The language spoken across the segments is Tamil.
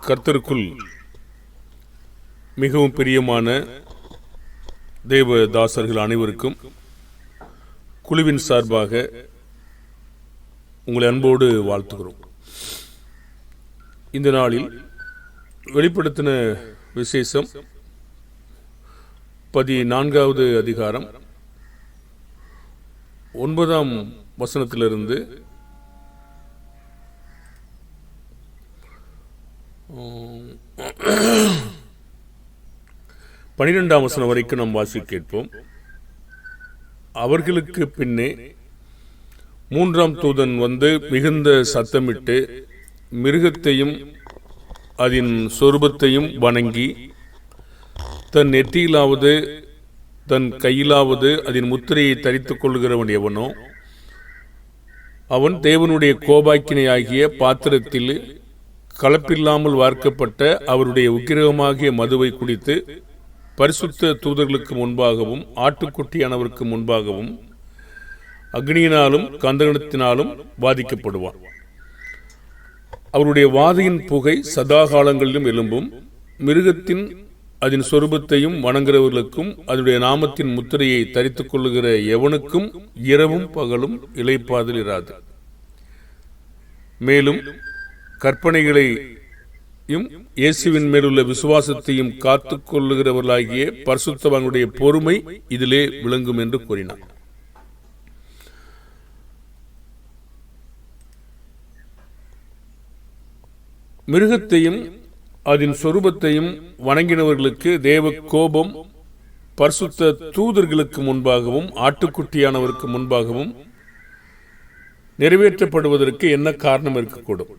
கர்த்தருக்குள் மிகவும் பிரியமான தேவ தாசர்கள் அனைவருக்கும் குழுவின் சார்பாக உங்களை அன்போடு வாழ்த்துகிறோம். இந்த நாளில் வெளிப்படுத்தின விசேஷம் 14வது அதிகாரம் 9ஆம் வசனத்திலிருந்து 12ஆம் வசனம் வரைக்கும் நாம் வாசி கேட்போம். அவர்களுக்கு பின்னே 3ஆம் தூதன் வந்து மிகுந்த சத்தமிட்டு மிருகத்தையும் அதன் சொரூபத்தையும் வணங்கி தன் நெற்றியிலாவது தன் கையிலாவது அதன் முத்திரையை தரித்துக் கொள்கிறவன் எவனோ அவன் தேவனுடைய கோபாக்கினையாகிய பாத்திரத்தில் கலப்பில்லாமல் வார்க்கப்பட்ட அவருடைய உக்கிரகமாகிய மதுவை குடித்து பரிசுத்த தூதர்களுக்கு முன்பாகவும் ஆட்டுக்குட்டியானவருக்கு முன்பாகவும் அக்னியினாலும் கந்தகத்தினாலும் பாதிக்கப்படுவான். அவருடைய வாதையின் புகை சதா காலங்களிலும் எழும்பும். மிருகத்தின் அதன் சொரூபத்தையும் வணங்குகிறவர்களுக்கும் அதனுடைய நாமத்தின் முத்திரையை தரித்துக் கொள்ளுகிற எவனுக்கும் இரவும் பகலும் இளைப்பாதல் இராது. மேலும் கற்பனைகளையும் இயேசுவின் மேலுள்ள விசுவாசத்தையும் காத்துக் கொள்ளுகிறவர்களாகிய பரிசுத்தவான்களுடைய பொறுமை இதிலே விளங்கும் என்று கூறினார். மிருகத்தையும் அதன் சொரூபத்தையும் வணங்கினவர்களுக்கு தேவ கோபம் பரிசுத்த தூதர்களுக்கு முன்பாகவும் ஆட்டுக்குட்டியானவருக்கு முன்பாகவும் நிறைவேற்றப்படுவதற்கு என்ன காரணம் இருக்கக்கூடும்?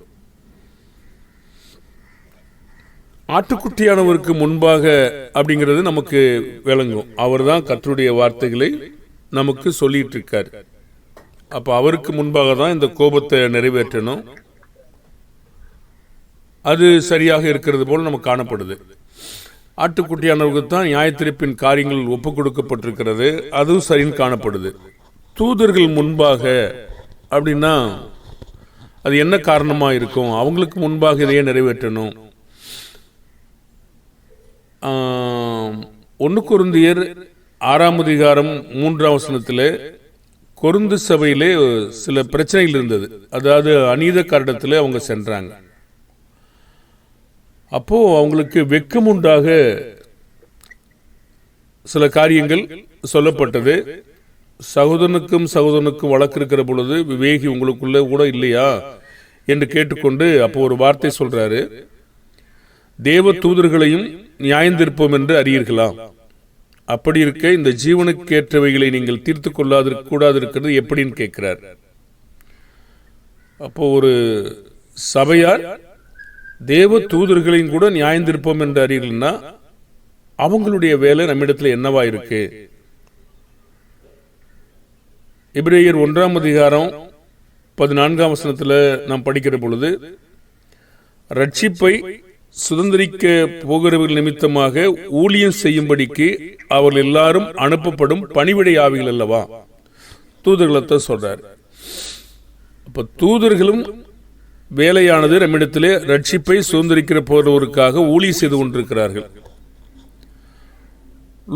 ஆட்டுக்குட்டியானவருக்கு முன்பாக அப்படிங்கிறது நமக்கு விளங்கும். அவர் தான் கர்த்தருடைய வார்த்தைகளை நமக்கு சொல்லிட்டு இருக்கார். அப்ப அவருக்கு முன்பாக தான் இந்த கோபத்தை நிறைவேற்றணும். அது சரியாக இருக்கிறது போல நமக்கு காணப்படுது. ஆட்டுக்குட்டியானவருக்கு தான் நியாயத்தீர்ப்பின் காரியங்கள் ஒப்புக் கொடுக்கப்பட்டிருக்கிறது. அதுவும் சரின்னு காணப்படுது. தூதர்கள் முன்பாக அப்படின்னா அது என்ன காரணமா இருக்கும்? அவங்களுக்கு முன்பாக இதையே நிறைவேற்றணும். 1 கொரிந்தியர் 6ஆம் அதிகாரம் 3ஆம் வசனத்தில் கொரிந்து சபையிலே சில பிரச்சனைகள் இருந்தது. அதாவது அநீத காரணத்தில் அவங்க சென்றாங்க. அப்போ அவங்களுக்கு வெட்கம் உண்டாக சில காரியங்கள் சொல்லப்பட்டது. சகோதரனுக்கும் வழக்கு இருக்கிற பொழுது விவேகி உங்களுக்குள்ள கூட இல்லையா என்று கேட்டுக்கொண்டு அப்போ ஒரு வார்த்தை சொல்றாரு, தேவ தூதர்களையும் நியாயந்திருப்போம் என்று அறியீர்களா? அப்படி இருக்க இந்த ஜீவனுக்கேற்றவைகளை நீங்கள் தீர்த்து கூடாது இருக்கிறது எப்படின்னு கேட்கிறார். அப்போ ஒரு சபையார் தேவ தூதர்களையும் கூட நியாயந்திருப்போம் என்று அறியீர்கள்னா அவங்களுடைய வேலை நம்மிடத்தில் என்னவா இருக்கு? எபிரேயர் 1ஆம் அதிகாரம் 14ஆம் வசனத்தில் நாம் படிக்கிற பொழுது ரட்சிப்பை சுதந்திரிக்க போகிறவர்கள் நிமித்தமாக ஊழியம் செய்யும்படிக்கு அவர்கள் எல்லாரும் அனுப்பப்படும் பணிவிடை ஆவிகள் அல்லவா? தூதர்களைத்தான் சொல்றார். அப்ப தூதர்களும் வேலையானது நம்மிடத்திலே ரட்சிப்பை சுதந்திரிக்கிற போகிறவருக்காக ஊழியம் செய்து கொண்டிருக்கிறார்கள்.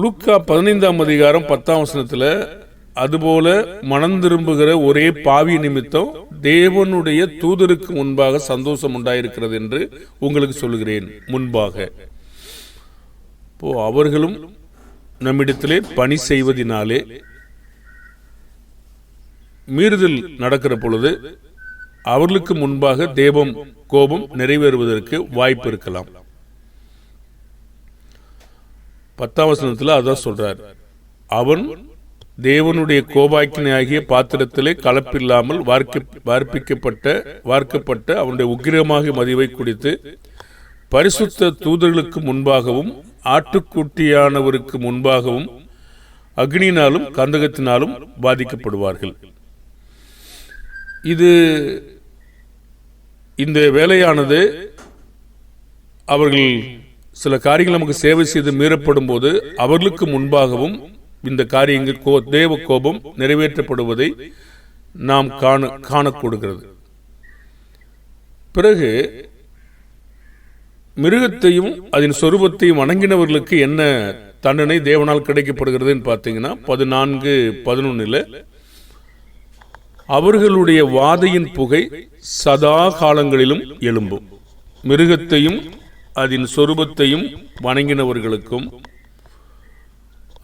லூக்கா 15ஆம் அதிகாரம் 10ஆம் வசனத்தில் அதுபோல மனம் திரும்புகிற ஒரே பாவி நிமித்தம் தேவனுடைய தூதருக்கு முன்பாக சந்தோஷம் உண்டாயிருக்கிறது என்று உங்களுக்கு சொல்லுகிறேன். முன்பாக அவர்களும் நம்மிடத்திலே பணி செய்வதினாலே மீறுதல் நடக்கிற பொழுது அவர்களுக்கு முன்பாக தேவம் கோபம் நிறைவேறுவதற்கு வாய்ப்பு இருக்கலாம். 10ஆம் வசனத்தில் அதான் சொல்றார், அவன் தேவனுடைய கோபாக்கினையாகிய பாத்திரத்திலே கலப்பில்லாமல் வார்க்கப்பட்ட அவனுடைய உக்கிரமாக மதுவை குடித்து பரிசுத்த தூதர்களுக்கு முன்பாகவும் ஆட்டுக்குட்டியானவருக்கு முன்பாகவும் அக்னியினாலும் கந்தகத்தினாலும் பாதிக்கப்படுவார்கள். இந்த வேலையானது அவர்கள் சில காரியங்கள் நமக்கு சேவை செய்து மீறப்படும் போது அவர்களுக்கு முன்பாகவும் இந்த காரியங்கள் தேவ கோபம் நிறைவேற்றப்படுவதை நாம் காணக்கூடுகிறது. பிறகு மிருகத்தையும் அதன் சொரூபத்தையும் வணங்கினவர்களுக்கு என்ன தண்டனை தேவனால் கிடைக்கப்படுகிறதுன்னு பார்த்தீங்கன்னா 14:11 அவர்களுடைய வாதையின் புகை சதா காலங்களிலும் எழும்பும். மிருகத்தையும் அதன் சொரூபத்தையும் வணங்கினவர்களுக்கும்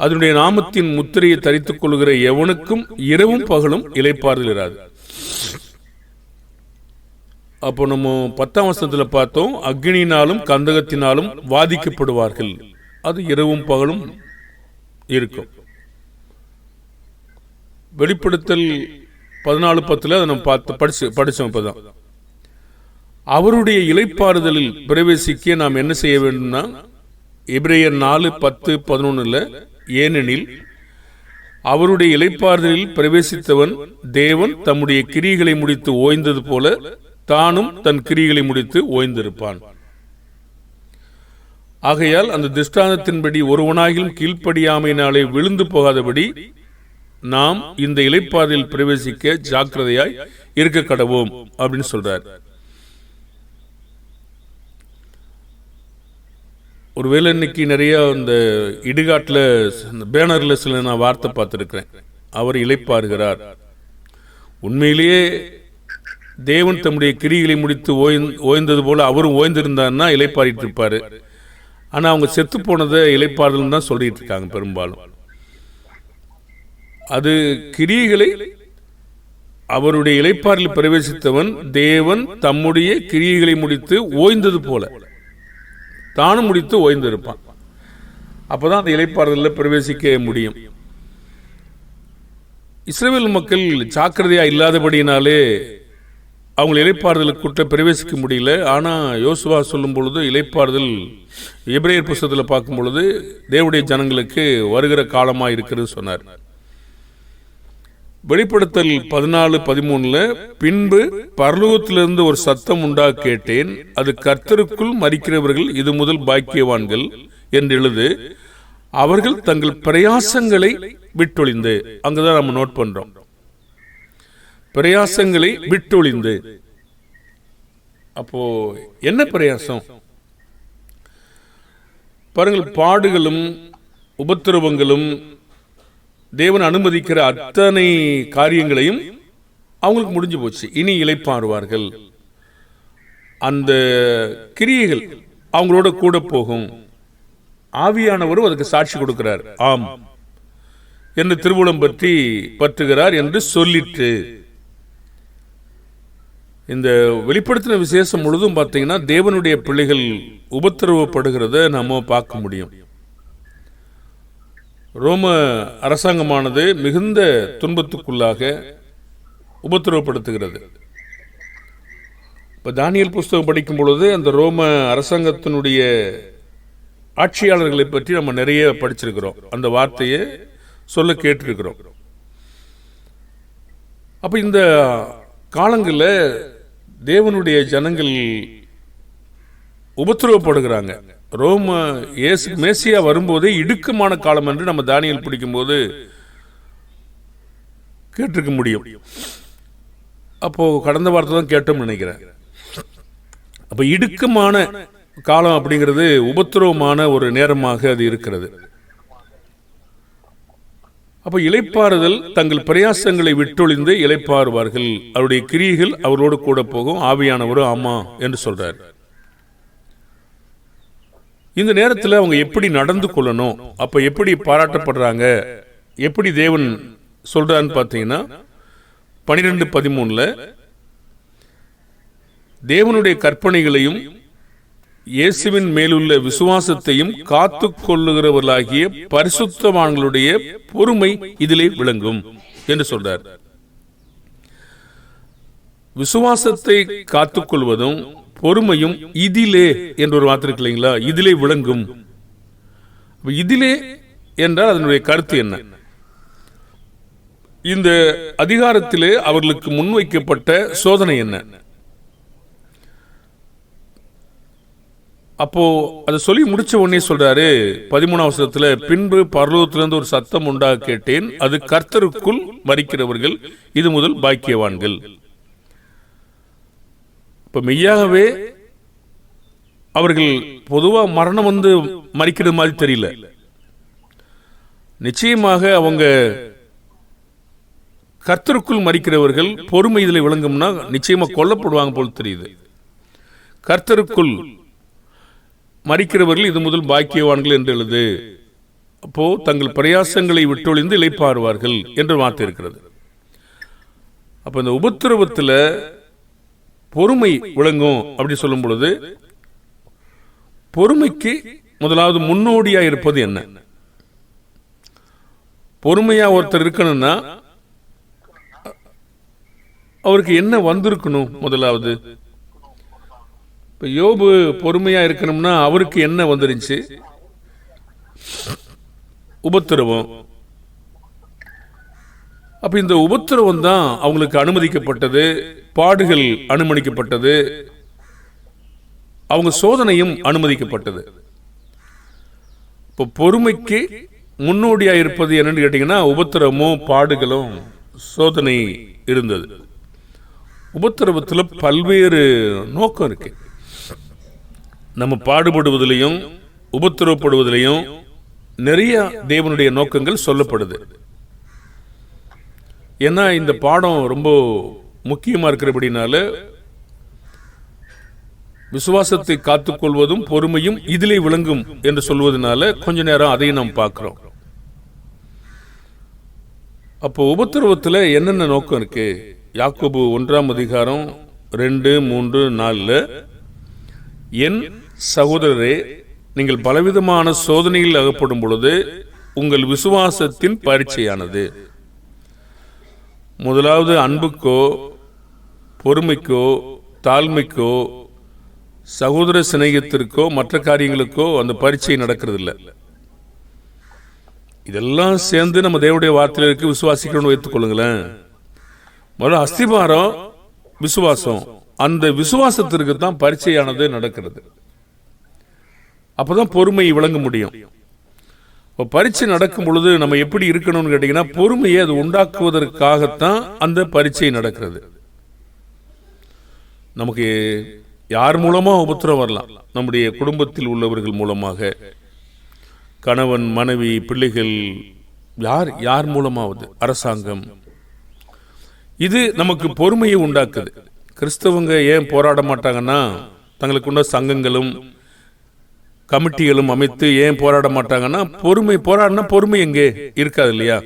அதனுடைய நாமத்தின் முத்திரையை தரித்துக் கொள்கிற எவனுக்கும் இரவும் பகலும் இளைப்பாறுதல் இராது. அப்போ நம்ம 10ஆம் வசனத்தில் பார்த்தோம், அக்னியினாலும் கந்தகத்தினாலும் வாதிக்கப்படுவார்கள். அது இரவும் பகலும் இருக்கும். வெளிப்படுத்தல் 14:10 அதை நம்ம படிச்சோம். இப்பதான் அவருடைய இளைப்பாறுதலில் பிரவேசிக்க நாம் என்ன செய்ய வேண்டும்னா, எபிரேயர் 4:10-11 ஏனெனில் அவருடைய இளைப்பாறுதலில் பிரவேசித்தவன் தேவன் தம்முடைய கிரியைகளை முடித்து ஓய்ந்தது போல தானும் தன் கிரியைகளை முடித்து ஓய்ந்திருப்பான். ஆகையால் அந்த திஷ்டாந்தத்தின்படி ஒருவனாகிலும் கீழ்ப்படியாமையினாலே விழுந்து போகாதபடி நாம் இந்த இளைப்பாறுதலில் பிரவேசிக்க ஜாக்கிரதையாய் இருக்க கடவோம் அப்படின்னு சொல்றார். ஒருவேளை இன்னைக்கு நிறைய இந்த இடுகாட்டில் பேனர்ல சில நான் வார்த்தை பார்த்துருக்கிறேன், அவர் இளைப்பாறுகிறார். உண்மையிலேயே தேவன் தம்முடைய கிரிகளை முடித்து ஓய்ந்தது போல அவரும் ஓய்ந்திருந்தார்னா இளைப்பாறிட்டு இருப்பாரு. ஆனா அவங்க செத்து போனதை இளைப்பாறுதல் தான் சொல்லிட்டு இருக்காங்க பெரும்பாலும். அது கிரியைகளை அவருடைய இளைப்பாறில் பிரவேசித்தவன் தேவன் தம்முடைய கிரியைகளை முடித்து ஓய்ந்தது போல தானும் முடித்து ஓய்ந்திருப்பான். அப்பதான் அந்த இளைப்பாறுதலில் பிரவேசிக்க முடியும். இஸ்ரவேல் மக்கள் ஜாக்கிரதையா இல்லாதபடியினாலே அவங்க இளைப்பாறுதலுக்குட்ட பிரவேசிக்க முடியல. ஆனா யோசுவா சொல்லும் பொழுது இளைப்பாறுதல் எபிரேயர் புத்தகத்தில் பார்க்கும் பொழுது தேவனுடைய ஜனங்களுக்கு வருகிற காலமா இருக்கிறது சொன்னார். வெளிப்படுத்தல் 14:13 பின்பு பரலோகத்திலிருந்து ஒரு சத்தம் உண்டாக கேட்டேன், அது கர்த்தருக்குள் மரிக்கிறவர்கள் இது முதல் பாக்கியவான்கள் என்று எழுது, அவர்கள் தங்கள் பிரயாசங்களை விட்டொழிந்து. அங்கதான் நம்ம நோட் பண்றோம், பிரயாசங்களை விட்டொழிந்து. அப்போ என்ன பிரயாசம் பாருங்கள். பாடுகளும் உபத்திரவங்களும் தேவன் அனுமதிக்கிற அத்தனை காரியங்களையும் அவங்களுக்கு முடிஞ்சு போச்சு. இனி இளைப்பாறுவார்கள். அந்த கிரியைகள் அவங்களோட கூட போகும். ஆவியானவரும் அதுக்கு சாட்சி கொடுக்கிறார். ஆம் என்று திருவுளம் பற்றி பற்றுகிறார் என்று சொல்லிட்டு இந்த வெளிப்படுத்தின விசேஷம் முழுதும் பார்த்தீங்கன்னா தேவனுடைய பிள்ளைகள் உபத்திரவப்படுகிறத நம்ம பார்க்க முடியும். ரோம அரசாங்கமானது மிகுந்த துன்பத்துக்குள்ளாக உபத்திரவப்படுத்துகிறது. இப்போ தானியேல் புஸ்தகம் படிக்கும் பொழுது அந்த ரோம அரசாங்கத்தினுடைய ஆட்சியாளர்களை பற்றி நம்ம நிறைய படிச்சிருக்கிறோம். அந்த வார்த்தையை சொல்ல கேட்டிருக்கிறோம். அப்போ இந்த காலங்களில் தேவனுடைய ஜனங்கள் உபத்திரவப்படுகிறாங்க. ரோம மேசியா வரும்போதே இடுக்கமான காலம் என்று நம்ம தானியேல் பிடிக்கும்போது கேட்டிருக்க முடியும். அப்போ கடந்த வாரத்தை தான் கேட்டோம்னு நினைக்கிறேன். அப்ப இடுக்கமான காலம் அப்படிங்கிறது உபத்திரவமான ஒரு நேரமாக அது இருக்கிறது. அப்ப இளைப்பாறுதல் தங்கள் பிரயாசங்களை விட்டொழிந்து இளைப்பாறுவார்கள். அவருடைய கிரியைகள் அவரோடு கூட போகும். ஆவியானவரும் ஆமா என்று சொல்றார். இந்த நேரத்தில் அவங்க எப்படி நடந்து கொள்ளணும், அப்ப எப்படி பாராட்டப்படுறாங்க, எப்படி தேவன் சொல்றான்னு பார்த்தீங்கன்னா 12:13 தேவனுடைய கற்பனைகளையும் இயேசுவின் மேலுள்ள விசுவாசத்தையும் காத்து கொள்ளுகிறவர்களாகிய பரிசுத்தவான்களுடைய பொறுமை இதிலே விளங்கும் என்று சொல்றார். விசுவாசத்தை காத்துக்கொள்வதும் பொறுமையும் இதிலே என்ற ஒரு வார்த்தை இருக்கு இல்லைங்களா, இதிலே விளங்கும். இதிலே என்றால் அதனுடைய கருத்து என்ன? இந்த அதிகாரத்திலே அவர்களுக்கு முன்வைக்கப்பட்ட சோதனை என்ன? அப்போ அதை சொல்லி முடிச்ச உடனே சொல்றாரு 13ஆம் வசனத்துல, பின்பு பரலோகத்திலிருந்து ஒரு சத்தம் உண்டாக கேட்டேன், அது கர்த்தருக்குள் மரிக்கிறவர்கள் இது முதல் பாக்கியவான்கள். இப்ப மெய்யாகவே அவர்கள் பொதுவா மரணம் வந்து மறிக்கிறது மாதிரி தெரியல. நிச்சயமாக அவங்க கர்த்தருக்குள் மறிக்கிறவர்கள் பொறுமை இதில் விளங்கும்னா நிச்சயமா கொல்லப்படுவாங்க போல் தெரியுது. கர்த்தருக்குள் மறிக்கிறவர்கள் இது முதல் பாக்கியவான்கள் என்று எழுது. அப்போ தங்கள் பிரயாசங்களை விட்டொழிந்து இளைப்பாறுவார்கள் என்று வார்த்தை இருக்கிறது. அப்ப இந்த உபத்திரவத்தில் பொறுமை விளங்கும் அப்படி சொல்லும் பொழுது, பொறுமைக்கு முதலாவது முன்னோடியா இருப்பது என்ன? பொறுமையா ஒருத்தர் இருக்கணும்னா அவருக்கு என்ன வந்திருக்கணும்? முதலாவது இப்ப யோபு பொறுமையா இருக்கணும்னா அவருக்கு என்ன வந்துருச்சு? உபத்திரவம். அப்ப இந்த உபத்திரவம் தான் அவங்களுக்கு அனுமதிக்கப்பட்டது, பாடுகள் அனுமதிக்கப்பட்டது, அவங்க சோதனையும் அனுமதிக்கப்பட்டது. இப்போ பொறுமைக்கு முன்னோடியா இருப்பது என்னன்னு கேட்டீங்கன்னா உபத்திரமும் பாடுகளும் சோதனை இருந்தது. உபத்திரவத்தில் பல்வேறு நோக்கம் இருக்கு. நம்ம பாடுபடுவதிலையும் உபத்திரவப்படுவதிலையும் நிறைய தேவனுடைய நோக்கங்கள் சொல்லப்படுது. ஏன்னா இந்த பாடம் ரொம்ப முக்கியமா இருக்கிறபடினால விசுவாசத்தை காத்துக்கொள்வதும் பொறுமையும் இதிலே விளங்கும் என்று சொல்வதனால கொஞ்ச நேரம் அதையும் நாம் பார்க்கிறோம். அப்போ உபத்திரவத்தில் என்னென்ன நோக்கம் இருக்கு? யாக்கோபு 1ஆம் அதிகாரம் 2, 3, 4 என் சகோதரரே, நீங்கள் பலவிதமான சோதனையில் அகப்படும் பொழுது உங்கள் விசுவாசத்தின் பரீட்சையானது முதலாவது அன்புக்கோ பொறுமைக்கோ தாழ்மைக்கோ சகோதர சிநேகத்திற்கோ மற்ற காரியங்களுக்கோ அந்த பரீட்சை நடக்கிறது இல்லை. இதெல்லாம் சேர்ந்து நம்ம தேவனுடைய வார்த்தையிற்கு விசுவாசிக்கணும்னு வைத்துக் கொள்ளுங்களேன். முதல்ல அஸ்திபாரம் விசுவாசம். அந்த விசுவாசத்திற்கு தான் பரீட்சையானது நடக்கிறது. அப்பதான் பொறுமை விளங்க முடியும். பரீட்சை நடக்கும் பொழுது நம்ம எப்படி இருக்கணும்னு கேட்டீங்கன்னா பொறுமையை அது உண்டாக்குவதற்காகத்தான் அந்த பரீட்சை நடக்கிறது. நமக்கு யார் மூலமா உபத்திரம் வரலாம்? நம்முடைய குடும்பத்தில் உள்ளவர்கள் மூலமாக, கணவன் மனைவி பிள்ளைகள், யார் மூலமாவது, அரசாங்கம். இது நமக்கு பொறுமையை உண்டாக்குது. கிறிஸ்தவங்க ஏன் போராட மாட்டாங்கன்னா தங்களுக்குள்ள சங்கங்களும் கமிட்டிகளும் அமைத்து ஏன் போராட மாட்டாங்கன்னா போராடினா பொறுமை எங்கே இருக்காது இல்லையா?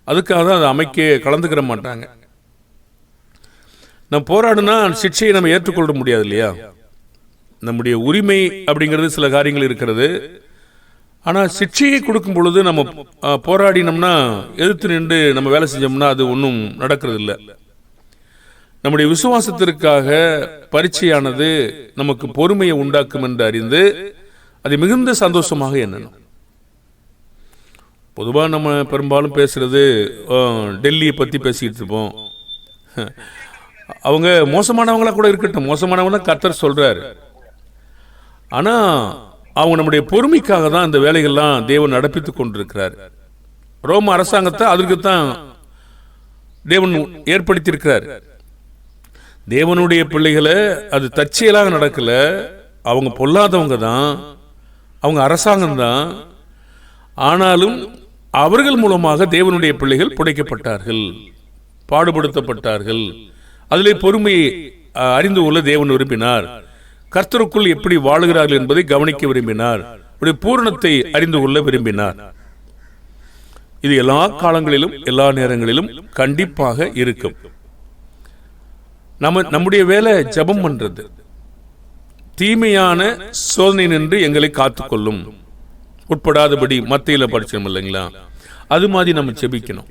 அதுக்காக தான் அதை அமைக்க கலந்துக்கிற மாட்டாங்க. நம்ம போராடுனா சிக்ஷையை நம்ம ஏற்றுக்கொள்ள முடியாது இல்லையா? நம்முடைய உரிமை அப்படிங்கிறது சில காரியங்கள் இருக்கிறது. ஆனால் சிக்ஷையை கொடுக்கும் பொழுது நம்ம போராடினோம்னா எதிர்த்து நின்று நம்ம வேலை செஞ்சோம்னா அது ஒன்றும் நடக்கிறது இல்லை. நம்முடைய விசுவாசத்திற்காக பரீட்சையானது நமக்கு பொறுமையை உண்டாக்கும் என்று அறிந்து அது மிகுந்த சந்தோஷமாக எண்ணணும். பொதுவாக நம்ம பெரும்பாலும் பேசுறது டெல்லியை பற்றி பேசிக்கிட்டு இருப்போம். அவங்க மோசமானவங்களா கூட இருக்கட்டும், மோசமானவங்க கர்த்தர் சொல்றாரு. ஆனால் அவங்க நம்முடைய பொறுமைக்காக தான் இந்த வேலைகள்லாம் தேவன் நடப்பித்துக் கொண்டிருக்கிறார். ரோம அரசாங்கத்தை அதற்குத்தான் தேவன் ஏற்படுத்தி இருக்கிறார். தேவனுடைய பிள்ளைகளை அது தற்செயலாக நடக்கல. அவங்க பொல்லாதவங்க தான், அவங்க அரசாங்கம் தான். ஆனாலும் அவர்கள் மூலமாக தேவனுடைய பிள்ளைகள் புடைக்கப்பட்டார்கள், பாடுபடுத்தப்பட்டார்கள். அதிலே பொறுமையை அறிந்து கொள்ள தேவன் விரும்பினார். கர்த்தருக்குள் எப்படி வாழுகிறார்கள் என்பதை கவனிக்க விரும்பினார். பூரணத்தை அறிந்து கொள்ள விரும்பினார். இது எல்லா காலங்களிலும் எல்லா நேரங்களிலும் கண்டிப்பாக இருக்கும். நம்முடைய வேலை ஜெபம் பண்றது. தீமையான சோதனை நின்று எங்களை காத்துக்கொள்ளும், உட்படாதபடி மத்தியில படிச்சோம் இல்லைங்களா? அது மாதிரி நம்ம ஜெபிக்கணும்.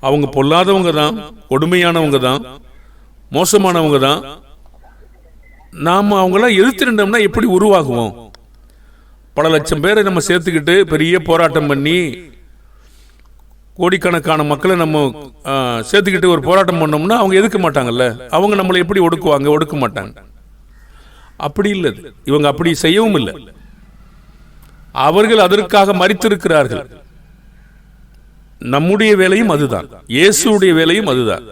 அவங்க பொல்லாதவங்க தான், கொடுமையானவங்க தான், மோசமானவங்க தான். நாம அவங்களாம் எதிர்த்து நின்றோம்னா எப்படி உருவாகுவோம்? பல லட்சம் பேரை நம்ம சேர்த்துக்கிட்டு பெரிய போராட்டம் பண்ணி கோடிக்கணக்கான மக்களை நம்ம சேர்த்துக்கிட்டு ஒரு போராட்டம் பண்ணோம்னா அவங்க எதுக்க மாட்டாங்கல்ல. அவங்க நம்மளை எப்படி ஒடுக்குவாங்க? ஒடுக்க மாட்டாங்க. அப்படி இல்லை, இவங்க அப்படி செய்யவும் இல்லை. அவர்கள் அதற்காக மரித்திருக்கிறார்கள். நம்முடைய வேலையும் அதுதான், இயேசுடைய வேலையும் அதுதான்.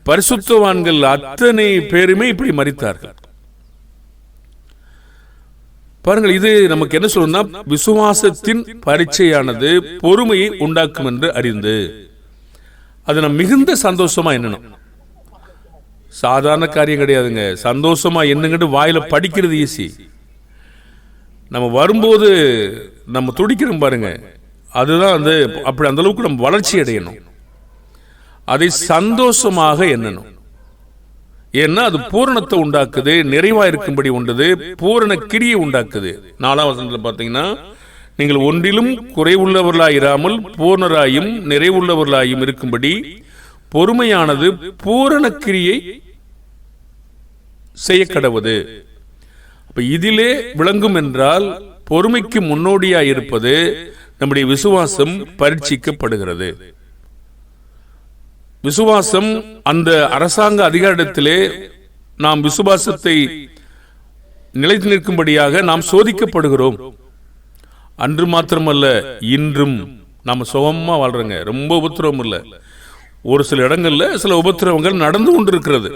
பரிசுத்தவான்கள் அத்தனை பேருமே இப்படி மரித்தார்கள். பாருங்கள், இது நமக்கு என்ன சொல்லுன்னா, விசுவாசத்தின் பரீட்சையானது பொறுமையை உண்டாக்கும் என்று அறிந்து அது நம்ம மிகுந்த சந்தோஷமா எண்ணணும். சாதாரண காரியம் கிடையாதுங்க. சந்தோஷமா என்னங்கிட்டு வாயில படிக்கிறது ஈஸி. நம்ம வரும்போது நம்ம துடிக்கிறோம் பாருங்க, அதுதான் வந்து அப்படி அந்த அளவுக்கு நம்ம வளர்ச்சி அடையணும். அதை சந்தோஷமாக எண்ணணும். ஏன்னா அது பூரணத்தை உண்டாக்குது, நிறைவா இருக்கும்படி உண்டது, பூரண கிரியை உண்டாக்குது. 4ஆம் வசனத்தில் பார்த்தீங்கன்னா, நீங்கள் ஒன்றிலும் குறைவுள்ளவர்களாயிராமல் பூர்ணராயும் நிறைவுள்ளவர்களாயும் இருக்கும்படி பொறுமையானது பூரண கிரியை செய்ய கடவுது. அப்ப இதிலே விளங்கும் என்றால் பொறுமைக்கு முன்னோடியாய் இருப்பது நம்முடைய விசுவாசம் பரீட்சிக்கப்படுகிறது. விசுவாசம் அந்த அரசாங்க அதிகாரத்திலே நாம் விசுவாசத்தை நிலைத்து நிற்கும்படியாக நாம் சோதிக்கப்படுகிறோம். அன்று மாத்திரமல்ல, இன்றும் நாம் சுகமா வாழ்றோங்க. ரொம்ப உபத்திரவம் இல்லை. ஒரு சில இடங்கள்ல சில உபத்திரவங்கள் நடந்து கொண்டிருக்கிறது.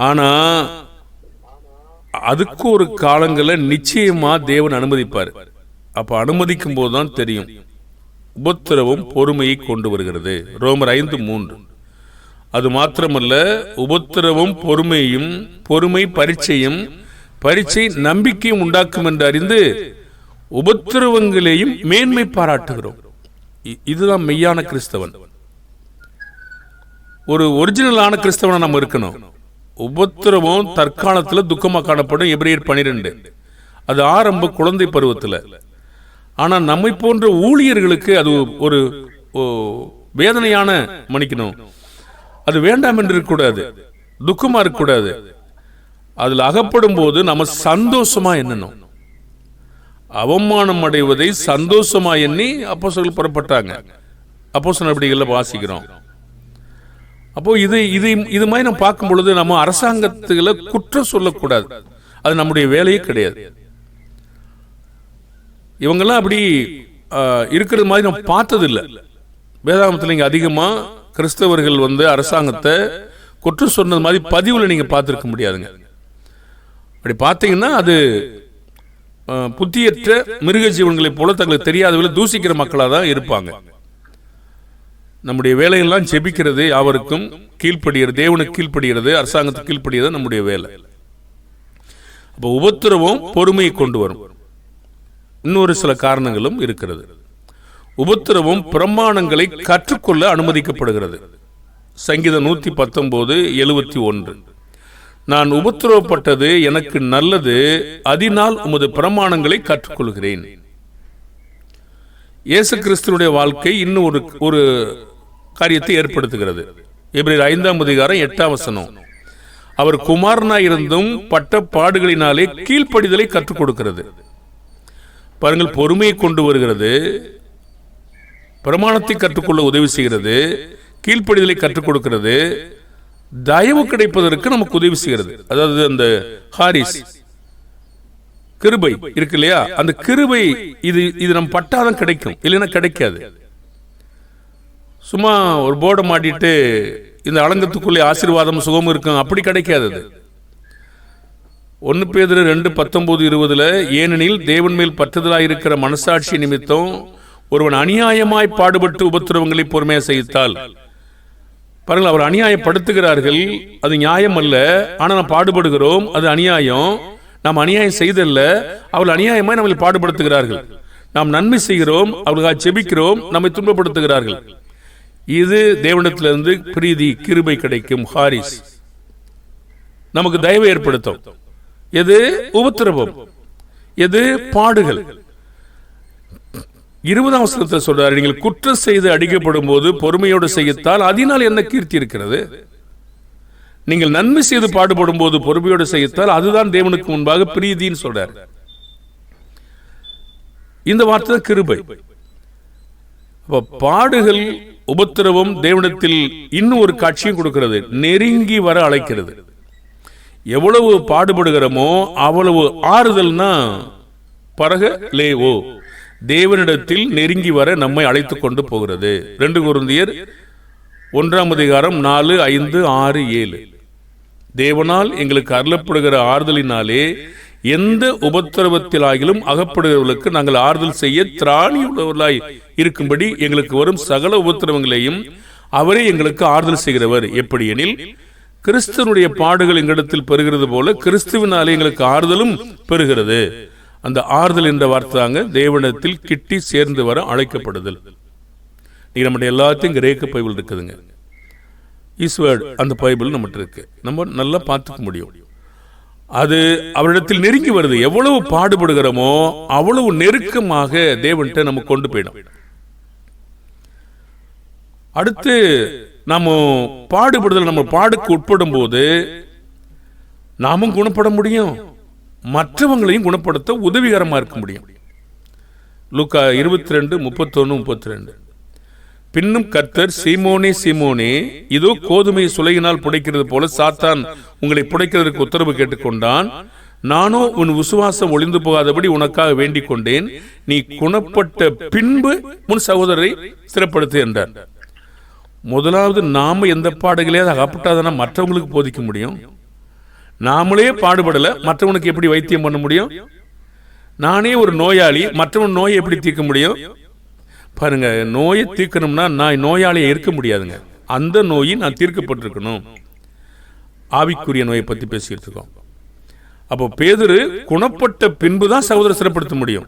ஆனா அதுக்கு ஒரு காலங்களை நிச்சயமா தேவன் அனுமதிப்பார். அப்ப அனுமதிக்கும் போதுதான் தெரியும். உபத்திரவம் பொறுமையை கொண்டு வருகிறது. ரோமர் 5:3. அது மாத்திரமல்ல, உபத்திரவம் பொறுமையும், பொறுமை பரீட்சையும், பரீட்சை நம்பிக்கையும் உண்டாக்கும் என்று அறிந்து உபத்திரவங்களையும் மேன்மை பாராட்டுகிறோம். இதுதான் மெய்யான கிறிஸ்தவன். ஒரு ஒரிஜினலான கிறிஸ்தவனா நம்ம இருக்கணும். உபத்திரவம் தற்காலத்தில் துக்கமா காணப்படும். எபிரேயர் 12. அது ஆரம்ப குழந்தை பருவத்தில். ஆனா நம்மை போன்ற ஊழியர்களுக்கு அது ஒரு வேதனையான மன்னிக்கணும், அது வேண்டாம் என்று இருக்கக்கூடாது, துக்கமா இருக்கக்கூடாது. அதுல அகப்படும் போது நம்ம சந்தோஷமா எண்ணணும். அவமானம் அடைவதை சந்தோஷமா எண்ணி அப்போஸ்தலர்கள் புறப்பட்டாங்க. அப்போஸ்தலர் நடவடிக்கைகள்ல வாசிக்கிறோம். அப்போ இது மாதிரி நம்ம பார்க்கும் பொழுது நம்ம அரசாங்கத்துகளை குற்றம் சொல்லக்கூடாது. அது நம்முடைய வேலையே கிடையாது. இவங்கெல்லாம் அப்படி இருக்கிறது மாதிரி நம்ம பார்த்ததில்லை. வேதாகமத்தில் நீங்க அதிகமா கிறிஸ்தவர்கள் வந்து அரசாங்கத்தை குற்றம் சொன்னது மாதிரி பதிவுல நீங்க பார்த்திருக்க முடியாதுங்க. அப்படி பார்த்தீங்கன்னா அது புத்தியற்ற மிருக ஜீவன்களை போல தங்களுக்கு தெரியாதவர்கள் தூசிக்கிற மக்களாக தான் இருப்பாங்க. நம்முடைய வேலையெல்லாம் ஜெபிக்கிறது, யாவருக்கும் கீழ்ப்படுகிறது, தேவனுக்கு கீழ்ப்படுகிறது, அரசாங்கத்துக்கு கீழ்ப்படுகிறது நம்முடைய வேலை. அப்போ உபத்திரவம் பொறுமையை கொண்டு வரும். இன்னொரு சில காரணங்களும் இருக்கிறது. உபத்திரவம் பிரமாணங்களை கற்றுக்கொள்ள அனுமதிக்கப்படுகிறது. சங்கீதம் 119:71. நான் உபத்திரவப்பட்டது எனக்கு நல்லது, அதனால் உமது பிரமாணங்களை கற்றுக்கொள்கிறேன். இயேசு கிறிஸ்துவினுடைய வாழ்க்கை இன்னும் ஒரு காரியத்தை ஏற்படுத்துகிறது. எபிரேயர் 5:8. அவர் குமாரனாயிருந்தும் பட்ட பாடுகளினாலே கீழ்ப்படிதலை கற்றுக் கொடுக்கிறது. பாருங்கள், பொறுமையை கொண்டு வருகிறது, பிரமாணத்தை கற்றுக்கொள்ள உதவி செய்கிறது, கீழ்ப்படிதலை கற்றுக் கொடுக்கிறது, தயவு கிடைப்பதற்கு நமக்கு உதவி செய்கிறது. அதாவது அந்த ஹாரிஸ் கிருபை இருக்கு இல்லையா, அந்த கிருபை இது நம்ம பட்டாதான் கிடைக்கும், இல்லைன்னா கிடைக்காது. சும்மா ஒரு போர்டை மாட்டிட்டு இந்த அலங்கத்துக்குள்ளே ஆசீர்வாதம் சுகம் இருக்கும் அப்படி கிடைக்காது. 1 பேதுரு 2:19-20. ஏனெனில் தேவன் மேல் பற்றுதலாயிருக்கிற மனசாட்சி நிமித்தம் ஒருவன் அநியாயமாய் பாடுபட்டு உபத்திரவங்களை பொறுமையாக சகித்தால். பாருங்கள், அவர் அநியாயப்படுத்துகிறார்கள், அது நியாயம் அல்ல. ஆனால் நாம் பாடுபடுகிறோம், அது அநியாயம். நாம் அநியாயம் செய்தல்ல, அவர்கள் அநியாயமாய் நம்மை பாடுபடுத்துகிறார்கள். நாம் நன்மை செய்கிறோம், அவர்களுக்காக ஜெபிக்கிறோம், நம்மை துன்பப்படுத்துகிறார்கள். இது தேவனிடத்திலிருந்து பிரீதி கிருபை கிடைக்கும். ஹாரிஸ் நமக்கு தயவு ஏற்படுத்தும். எது? உபத்திரவம். எது? பாடுகள். 20ஆம் வசனத்தில் சொல்றாரு, நீங்கள் குற்றம் செய்து அடிக்கப்படும் போது பொறுமையோடு செய்யத்தால் அதனால் என்ன கீர்த்தி இருக்கிறது? நீங்கள் நன்மை செய்து பாடுபடும் போது பொறுமையோடு செய்யத்தால் அதுதான் தேவனுக்கு முன்பாக பிரீதின்னு சொல்றாரு. இந்த வார்த்தை கிருபை. பாடுகள், உபத்திரவம் தேவனிடத்தில் இன்னும் ஒரு காட்சியும் கொடுக்கிறது, நெருங்கி வர அழைக்கிறது. எவ்வளவு பாடுபடுகிறோமோ அவ்வளவு ஆறுதல்னா பரக லேவோ தேவனிடத்தில் நெருங்கி வர நம்மை அழைத்துக் கொண்டு போகிறது. 2 கொரிந்தியர் 1:4, 5, 6, 7. தேவனால் எங்களுக்கு அருளப்படுகிற ஆறுதலினாலே எந்த உபத்திரவத்திலாகிலும் அகப்படுகிறவர்களுக்கு நாங்கள் ஆறுதல் செய்ய திராணி உள்ளவர்களாய் இருக்கும்படி எங்களுக்கு வரும் சகல உபத்திரவங்களையும் அவரே எங்களுக்கு ஆறுதல் செய்கிறவர். எப்படி எனில், கிறிஸ்துவனுடைய பாடுகள் எங்களிடத்தில் பெறுகிறது போல கிறிஸ்துவினாலே எங்களுக்கு ஆறுதலும் பெறுகிறது. அந்த ஆறுதல் என்ற வார்த்தை தாங்க தேவனிடத்தில் கிட்டி சேர்ந்து வர அழைக்கப்படுதல். நீங்க நம்முடைய எல்லாத்தையும் கிரேக்க பைபிள் இருக்குதுங்க, ஈஸ்வர்ட் அந்த பைபிள் நம்மகிட்ட இருக்கு, நம்ம நல்லா பார்த்துக்க முடியும். அது அவரிடத்தில் நெருங்கி வருது. எவ்வளவு பாடுபடுகிறோமோ அவ்வளவு நெருக்கமாக தேவன்கிட்ட நம்ம கொண்டு போயிடும். அடுத்து நம்ம பாடுபடுதல், நம்ம பாடுக்கு உட்படும் போது நாமும் குணப்பட முடியும், மற்றவங்களையும் குணப்படுத்த உதவிகரமா இருக்க முடியும். லூக்கா 22:31-32. பின்னும் கர்த்தர், சீமோனே சீமோனே, இதோ கோதுமையை சுளையினால் புடைக்கிறது போல சாத்தான் உங்களை புடைக்கிறதுக்கு உத்தரவு கேட்டுக்கொண்டான். நானோ உன் விசுவாசம் ஒளிந்து போகாதபடி உனக்காக வேண்டிக் கொண்டேன். நீ குணப்பட்ட பின்பு உன் சகோதரரை ஸ்திரப்படுத்து என்றார். முதலாவது நாம எந்த பாடுகளையாவது அகப்பட்டாதான மற்றவங்களுக்கு போதிக்க முடியும். நாமளே பாடுபடல, மற்றவனுக்கு எப்படி வைத்தியம் பண்ண முடியும்? நானே ஒரு நோயாளி, மற்றவன் நோயை எப்படி தீர்க்க முடியும்? பாருங்க, நோயை தீர்க்கணும்னா நான் நோயாளியை இருக்க முடியாதுங்க. அந்த நோயை நான் தீர்க்கப்பட்டிருக்கணும். ஆவிக்குரிய நோயை பத்தி பேசிட்டு இருக்கோம். அப்போ பேதுரு குணப்பட்ட பின்புதான் சகோதரரை சிறப்படுத்த முடியும்.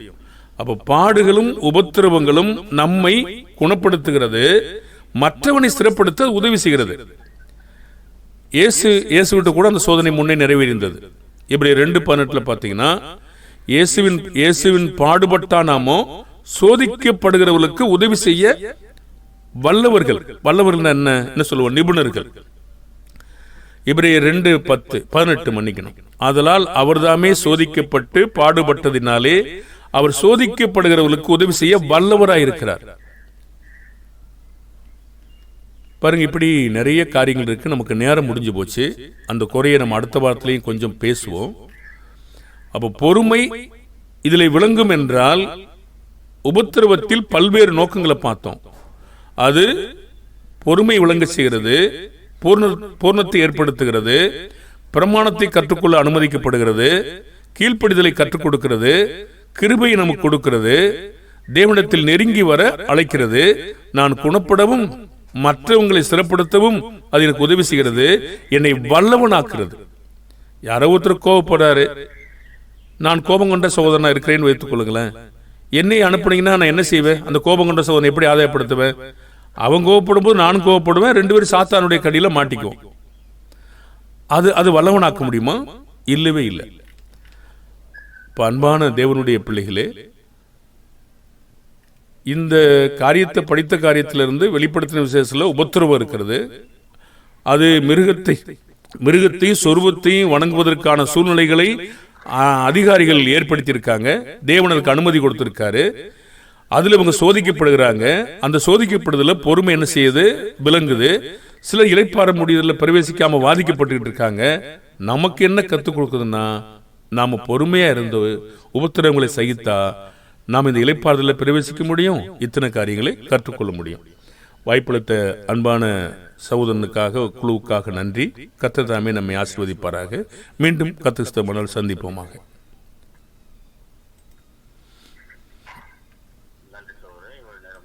அப்போ பாடுகளும் உபத்திரவங்களும் நம்மை குணப்படுத்துகிறது, மற்றவனை சிறப்படுத்த உதவி செய்கிறது. இயேசுவிட்ட கூட அந்த சோதனை முன்னே நிறைவேறிந்தது. இப்படி 2:18 பார்த்தீங்கன்னா, இயேசுவின் பாடுபட்டா நாமோ சோதிக்கப்படுகிறவர்களுக்கு உதவி செய்ய வல்லவர்கள். வல்லவர்கள் என்ன சொல்லுவோம்? நிபுணர்கள். எபிரேயர் 2:18 மன்னிக்கணும். ஆதலால் அவர்தாமே சோதிக்கப்பட்டு பாடுபட்டதினாலே அவர் சோதிக்கப்படுகிறவர்களுக்கு உதவி செய்ய வல்லவராயிருக்கிறார். பாருங்க, இப்படி நிறைய காரியங்கள் இருக்கு. நமக்கு நேரம் முடிஞ்சு போச்சு. அந்த குறையை நம்ம அடுத்த வாரத்திலையும் கொஞ்சம் பேசுவோம். அப்போ பொறுமை இதில் விளங்கும் என்றால், உபத்திரவத்தில் பல்வேறு நோக்கங்களை பார்த்தோம். அது பொறுமை விளங்க செய்கிறது, பூர்ணத்தை ஏற்படுத்துகிறது, பிரமாணத்தை கற்றுக்கொள்ள அனுமதிக்கப்படுகிறது, கீழ்ப்படிதலை கற்றுக் கொடுக்கிறது, கிருபையை நமக்கு கொடுக்கிறது, தேவனிடத்தில் நெருங்கி வர அழைக்கிறது, நான் குணப்படவும் மற்றவங்களை சிறப்படுத்தவும் அது எனக்கு உதவி செய்கிறது, என்னை வல்லவனாக்குறது. யாரோ ஒருத்தர் கோபப்படுறாரு, நான் கோபம் கொண்ட சகோதரனா இருக்கிறேன்னு வைத்துக் கொள்ளுங்களேன். என்னை அனுப்புனீங்கன்னா நான் என்ன செய்வேன்? அந்த கோபம் கொண்ட சகோதரனை எப்படி ஆதாயப்படுத்துவேன்? அவன் கோபப்படும் போது நானும் கோபப்படுவேன், 2 பேரும் சாத்தானுடைய கடியில மாட்டிக்குவோம். அது வல்லவனாக்க முடியுமா? இல்லவே இல்லை. இப்ப அன்பான தேவனுடைய பிள்ளைகளே, இந்த காரியத்தை படித்த காரியத்திலிருந்து வெளிப்படுத்தின விசேஷத்தில் உபத்திரவம் இருக்கிறது. அது மிருகத்தையும் சொருவத்தையும் வணங்குவதற்கான சூழ்நிலைகளை அதிகாரிகள் ஏற்படுத்தியிருக்காங்க. தேவனுக்கு அனுமதி கொடுத்திருக்காரு. அதுல இவங்க சோதிக்கப்படுகிறாங்க. அந்த சோதிக்கப்படுதல பொறுமை என்ன செய்யுது? விளங்குது. சில இளைப்பாற முடியல பிரவேசிக்காம வாதிக்கப்பட்டு இருக்காங்க. நமக்கு என்ன கற்றுக் கொடுக்குதுன்னா, நாம பொறுமையா இருந்து உபத்திரவங்களை சகித்தா நாம் இந்த இளைப்பாறுதலில் பிரவேசிக்க முடியும். இத்தனை காரியங்களை கற்றுக்கொள்ள முடியும். வாய்ப்பளித்த அன்பான சகோதரனுக்காக, குழுவுக்காக நன்றி. கர்த்தர் தாமே நம்மை ஆசீர்வதிப்பாராக. மீண்டும் கர்த்தர் சந்திப்போமாக.